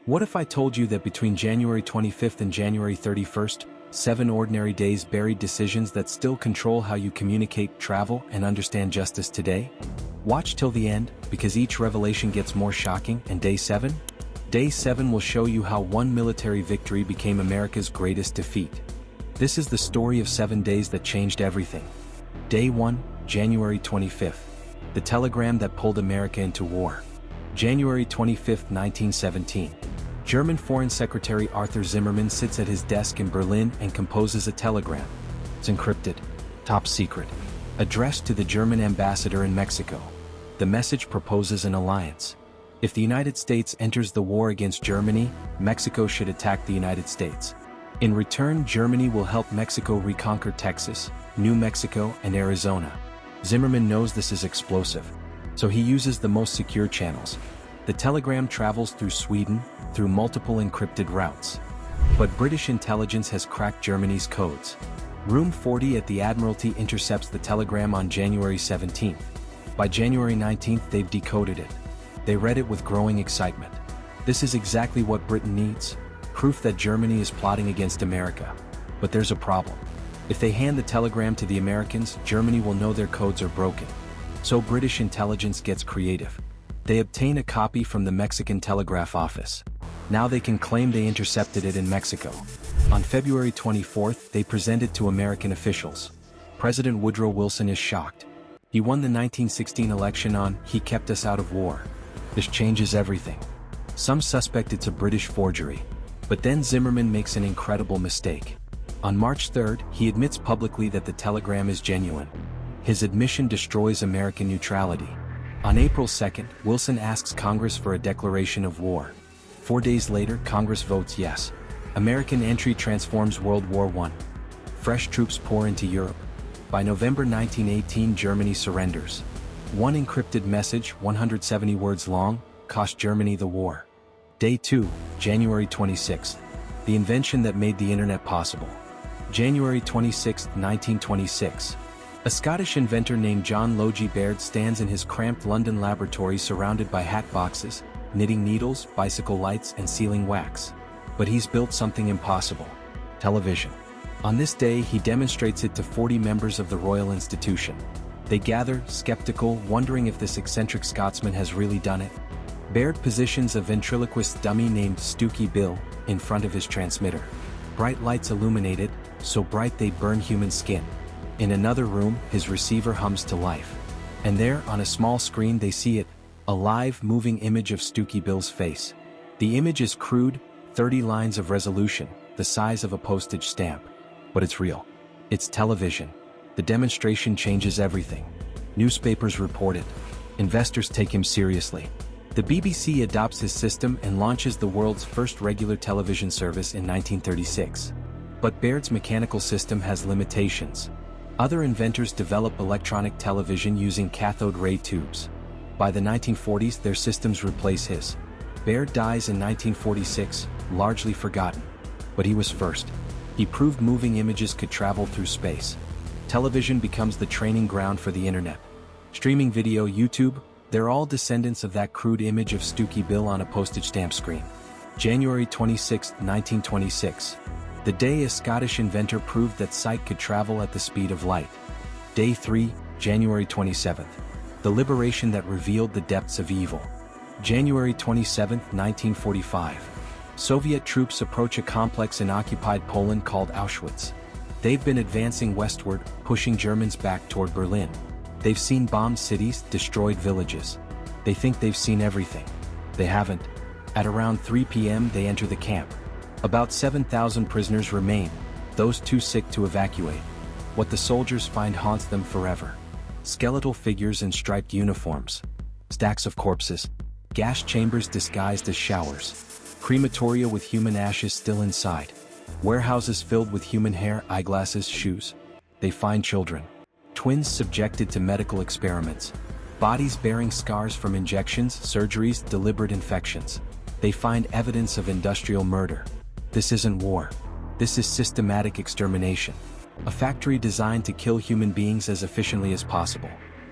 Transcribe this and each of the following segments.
What if I told you that between January 25th and January 31st, 7 ordinary days buried decisions that still control how you communicate, travel, and understand justice today? Watch till the end, because each revelation gets more shocking. And Day 7? Day 7 will show you how one military victory became America's greatest defeat. This is the story of 7 days that changed everything. Day 1, January 25th. The telegram that pulled America into war. January 25, 1917. German Foreign Secretary Arthur Zimmermann sits at his desk in Berlin and composes a telegram. It's encrypted, top secret, addressed to the German ambassador in Mexico. The message proposes an alliance. If the United States enters the war against Germany, Mexico should attack the United States. In return, Germany will help Mexico reconquer Texas, New Mexico, and Arizona. Zimmermann knows this is explosive, so he uses the most secure channels. The telegram travels through Sweden, through multiple encrypted routes. But British intelligence has cracked Germany's codes. Room 40 at the Admiralty intercepts the telegram on January 17th. By January 19th, they've decoded it. They read it with growing excitement. This is exactly what Britain needs, proof that Germany is plotting against America. But there's a problem. If they hand the telegram to the Americans, Germany will know their codes are broken. So British intelligence gets creative. They obtain a copy from the Mexican Telegraph Office. Now they can claim they intercepted it in Mexico. On February 24th, they present it to American officials. President Woodrow Wilson is shocked. He won the 1916 election on "He kept us out of war." This changes everything. Some suspect it's a British forgery. But then Zimmermann makes an incredible mistake. On March 3rd, he admits publicly that the telegram is genuine. His admission destroys American neutrality. On April 2nd, Wilson asks Congress for a declaration of war. 4 days later, Congress votes yes. American entry transforms World War I. Fresh troops pour into Europe. By November 1918, Germany surrenders. One encrypted message, 170 words long, cost Germany the war. Day 2, January 26th. The invention that made the internet possible. January 26, 1926. A Scottish inventor named John Logie Baird stands in his cramped London laboratory surrounded by hat boxes, knitting needles, bicycle lights, and sealing wax. But he's built something impossible: television. On this day, he demonstrates it to 40 members of the Royal Institution. They gather, skeptical, wondering if this eccentric Scotsman has really done it. Baird positions a ventriloquist dummy named Stooky Bill in front of his transmitter. Bright lights illuminate it, so bright they burn human skin. In another room, his receiver hums to life. And there, on a small screen, they see it, a live, moving image of Stooky Bill's face. The image is crude, 30 lines of resolution, the size of a postage stamp. But it's real. It's television. The demonstration changes everything. Newspapers report it. Investors take him seriously. The BBC adopts his system and launches the world's first regular television service in 1936. But Baird's mechanical system has limitations. Other inventors develop electronic television using cathode ray tubes. By the 1940s, their systems replace his. Baird dies in 1946, largely forgotten. But he was first. He proved moving images could travel through space. Television becomes the training ground for the internet. Streaming video, YouTube, they're all descendants of that crude image of Stooky Bill on a postage stamp screen. January 26, 1926. The day a Scottish inventor proved that sight could travel at the speed of light. Day 3, January 27th. The liberation that revealed the depths of evil. January 27, 1945. Soviet troops approach a complex in occupied Poland called Auschwitz. They've been advancing westward, pushing Germans back toward Berlin. They've seen bombed cities, destroyed villages. They think they've seen everything. They haven't. At around 3 p.m. they enter the camp. About 7,000 prisoners remain, those too sick to evacuate. What the soldiers find haunts them forever. Skeletal figures in striped uniforms. Stacks of corpses. Gas chambers disguised as showers. Crematoria with human ashes still inside. Warehouses filled with human hair, eyeglasses, shoes. They find children. Twins subjected to medical experiments. Bodies bearing scars from injections, surgeries, deliberate infections. They find evidence of industrial murder. This isn't war. This is systematic extermination. A factory designed to kill human beings as efficiently as possible.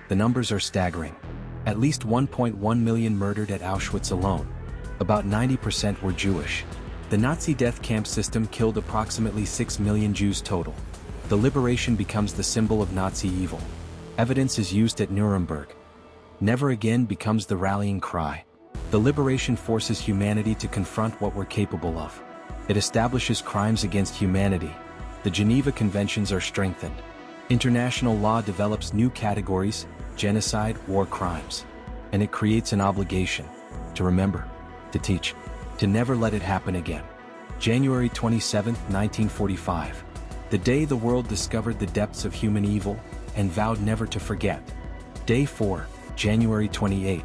The numbers are staggering. At least 1.1 million murdered at Auschwitz alone. About 90% were Jewish. The Nazi death camp system killed approximately 6 million Jews total. The liberation becomes the symbol of Nazi evil. Evidence is used at Nuremberg. Never again becomes the rallying cry. The liberation forces humanity to confront what we're capable of. It establishes crimes against humanity. The Geneva Conventions are strengthened. International law develops new categories: genocide, war crimes. And it creates an obligation to remember, to teach, to never let it happen again. January 27, 1945. The day the world discovered the depths of human evil and vowed never to forget. Day 4, January 28.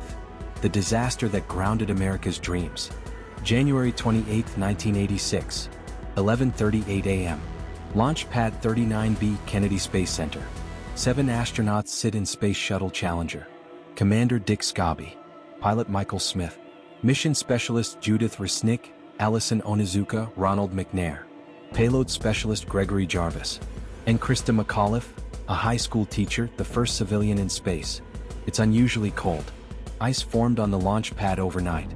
The disaster that grounded America's dreams. January 28, 1986. 11:38 a.m. Launch Pad 39B, Kennedy Space Center. 7 astronauts sit in Space Shuttle Challenger. Commander Dick Scobie. Pilot Michael Smith. Mission Specialist Judith Resnick, Allison Onizuka, Ronald McNair. Payload Specialist Gregory Jarvis. And Krista McAuliffe, a high school teacher, the first civilian in space. It's unusually cold. Ice formed on the launch pad overnight.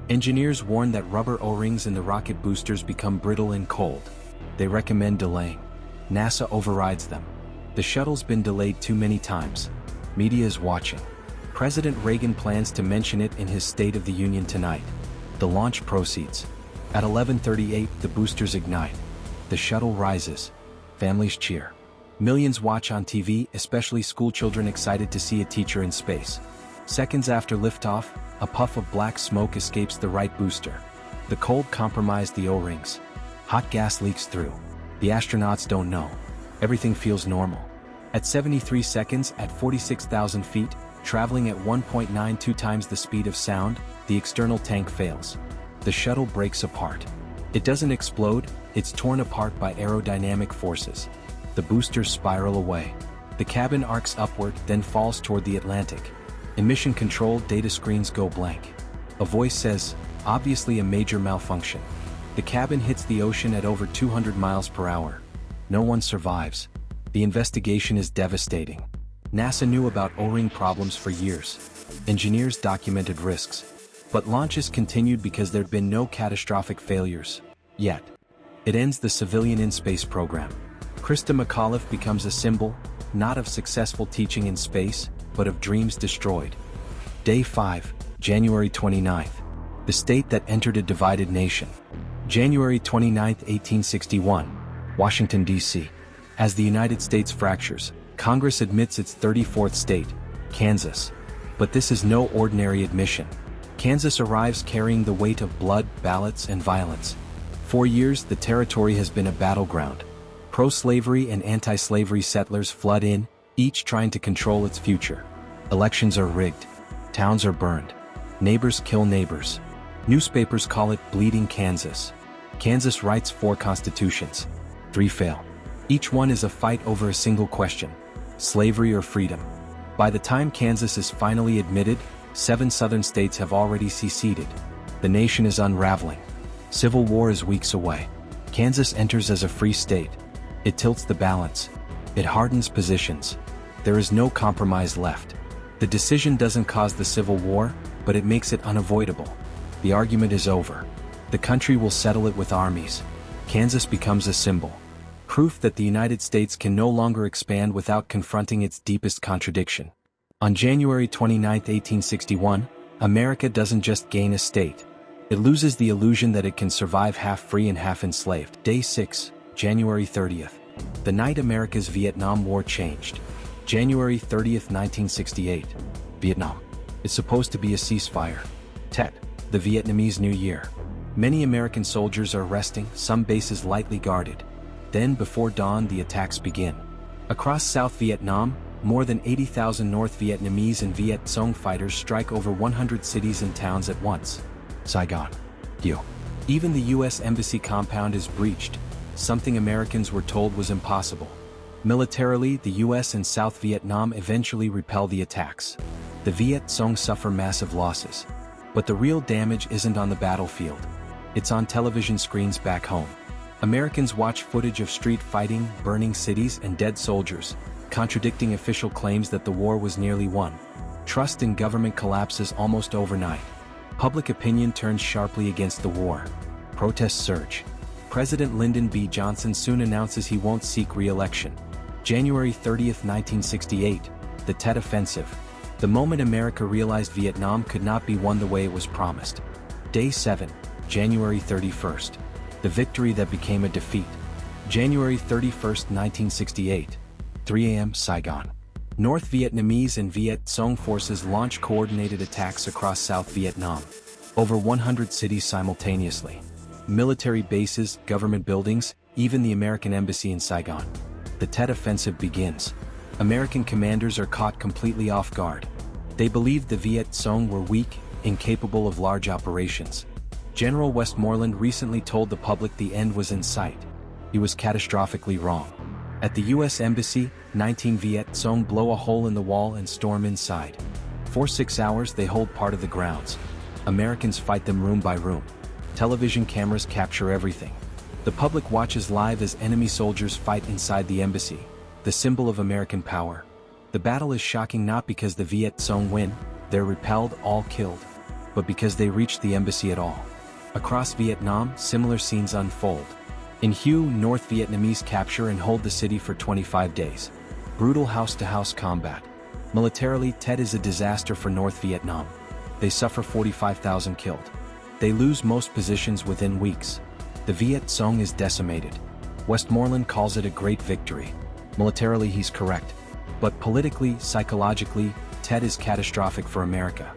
Engineers warn that rubber O-rings in the rocket boosters become brittle and cold. They recommend delaying. NASA overrides them. The shuttle's been delayed too many times. Media is watching. President Reagan plans to mention it in his State of the Union tonight. The launch proceeds. At 11:38, the boosters ignite. The shuttle rises. Families cheer. Millions watch on TV, especially schoolchildren excited to see a teacher in space. Seconds after liftoff, a puff of black smoke escapes the right booster. The cold compromised the O-rings. Hot gas leaks through. The astronauts don't know. Everything feels normal. At 73 seconds, at 46,000 feet, traveling at 1.92 times the speed of sound, the external tank fails. The shuttle breaks apart. It doesn't explode, it's torn apart by aerodynamic forces. The boosters spiral away. The cabin arcs upward, then falls toward the Atlantic. In mission control, data screens go blank. A voice says, "Obviously a major malfunction." The cabin hits the ocean at over 200 miles per hour. No one survives. The investigation is devastating. NASA knew about O-ring problems for years. Engineers documented risks. But launches continued because there'd been no catastrophic failures. Yet. It ends the civilian in-space program. Krista McAuliffe becomes a symbol, not of successful teaching in space, but of dreams destroyed. Day 5, January 29th. The state that entered a divided nation. January 29, 1861. Washington, D.C. As the United States fractures, Congress admits its 34th state, Kansas. But this is no ordinary admission. Kansas arrives carrying the weight of blood, ballots, and violence. For years, the territory has been a battleground. Pro-slavery and anti-slavery settlers flood in, each trying to control its future. Elections are rigged. Towns are burned. Neighbors kill neighbors. Newspapers call it Bleeding Kansas. Kansas writes 4 constitutions. 3 fail. Each one is a fight over a single question: slavery or freedom. By the time Kansas is finally admitted, 7 southern states have already seceded. The nation is unraveling. Civil war is weeks away. Kansas enters as a free state. It tilts the balance. It hardens positions. There is no compromise left. The decision doesn't cause the Civil War, but it makes it unavoidable. The argument is over. The country will settle it with armies. Kansas becomes a symbol. Proof that the United States can no longer expand without confronting its deepest contradiction. On January 29, 1861, America doesn't just gain a state. It loses the illusion that it can survive half free and half enslaved. Day 6, January 30th. The night America's Vietnam War changed. January 30th, 1968. Vietnam. It's supposed to be a ceasefire. Tet, the Vietnamese New Year. Many American soldiers are resting, some bases lightly guarded. Then, before dawn, the attacks begin. Across South Vietnam, more than 80,000 North Vietnamese and Viet Cong fighters strike over 100 cities and towns at once. Saigon. Dio. Even the U.S. Embassy compound is breached, something Americans were told was impossible. Militarily, the U.S. and South Vietnam eventually repel the attacks. The Viet Cong suffer massive losses. But the real damage isn't on the battlefield. It's on television screens back home. Americans watch footage of street fighting, burning cities, and dead soldiers, contradicting official claims that the war was nearly won. Trust in government collapses almost overnight. Public opinion turns sharply against the war. Protests surge. President Lyndon B. Johnson soon announces he won't seek re-election. January 30, 1968, the Tet Offensive. The moment America realized Vietnam could not be won the way it was promised. Day 7, January 31st. The victory that became a defeat. January 31st, 1968. 3 a.m. Saigon. North Vietnamese and Viet Cong forces launch coordinated attacks across South Vietnam. Over 100 cities simultaneously. Military bases, government buildings, even the American embassy in Saigon. The Tet Offensive begins. American commanders are caught completely off guard. They believed the Viet Cong were weak, incapable of large operations. General Westmoreland recently told the public the end was in sight. He was catastrophically wrong. At the U.S. Embassy, 19 Viet Cong blow a hole in the wall and storm inside. For 6 hours they hold part of the grounds. Americans fight them room by room. Television cameras capture everything. The public watches live as enemy soldiers fight inside the embassy, the symbol of American power. The battle is shocking not because the Viet Cong win, they're repelled, all killed, but because they reached the embassy at all. Across Vietnam, similar scenes unfold. In Hue, North Vietnamese capture and hold the city for 25 days. Brutal house-to-house combat. Militarily, Tet is a disaster for North Vietnam. They suffer 45,000 killed. They lose most positions within weeks. The Viet Cong is decimated. Westmoreland calls it a great victory. Militarily, he's correct. But politically, psychologically, Tet is catastrophic for America.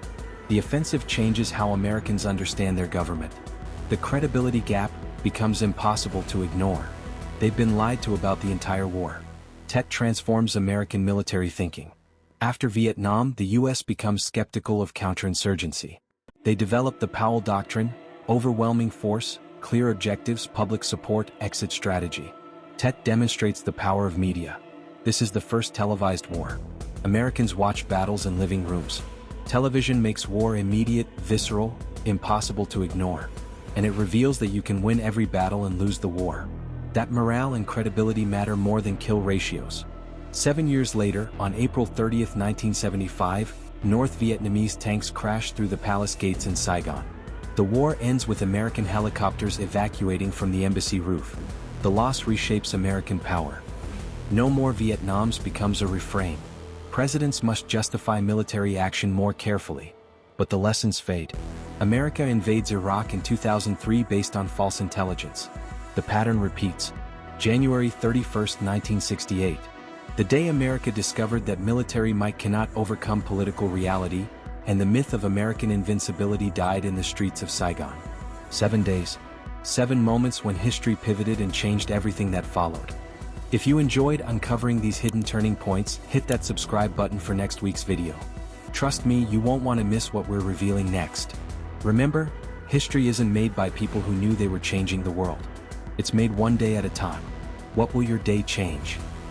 The offensive changes how Americans understand their government. The credibility gap becomes impossible to ignore. They've been lied to about the entire war. Tet transforms American military thinking. After Vietnam, the U.S. becomes skeptical of counterinsurgency. They develop the Powell Doctrine, overwhelming force, clear objectives, public support, exit strategy. Tet demonstrates the power of media. This is the first televised war. Americans watch battles in living rooms. Television makes war immediate, visceral, impossible to ignore. And it reveals that you can win every battle and lose the war. That morale and credibility matter more than kill ratios. 7 years later, on April 30, 1975, North Vietnamese tanks crash through the palace gates in Saigon. The war ends with American helicopters evacuating from the embassy roof. The loss reshapes American power. No more Vietnams becomes a refrain. Presidents must justify military action more carefully. But the lessons fade. America invades Iraq in 2003 based on false intelligence. The pattern repeats. January 31, 1968. The day America discovered that military might cannot overcome political reality, and the myth of American invincibility died in the streets of Saigon. 7 days. 7 moments when history pivoted and changed everything that followed. If you enjoyed uncovering these hidden turning points, hit that subscribe button for next week's video. Trust me, you won't want to miss what we're revealing next. Remember, history isn't made by people who knew they were changing the world. It's made one day at a time. What will your day change?